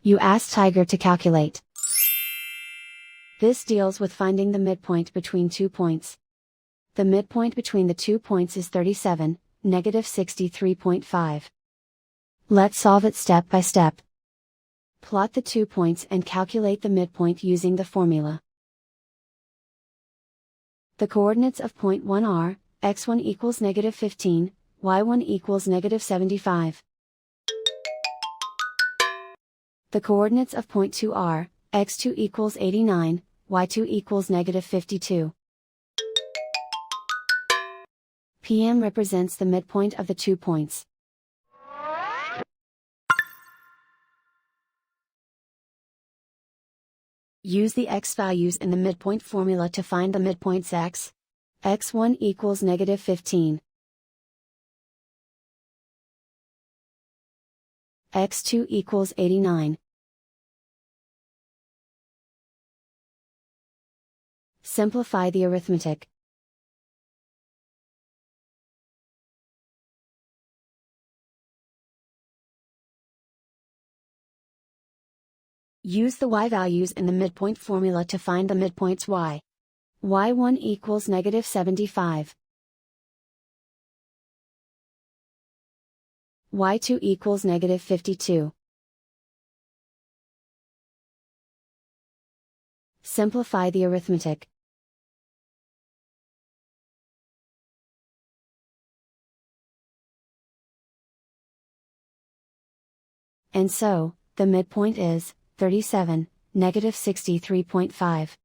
You ask Tiger to calculate. This deals with finding the midpoint between 2 points. The midpoint between the 2 points is 37, negative 63.5. Let's solve it step by step. Plot the 2 points and calculate the midpoint using the formula. The coordinates of point 1 are, x1 equals negative 15, y1 equals negative 75. The coordinates of point 2 are, x2 equals 89, y2 equals negative 52. PM represents the midpoint of the 2 points. Use the x values in the midpoint formula to find the midpoints x. x1 equals negative 15. x2 equals 89. Simplify the arithmetic. Use the y values in the midpoint formula to find the midpoints y. y1 equals negative 75. y2 equals negative 52. Simplify the arithmetic. And so, the midpoint is 37, negative 63.5.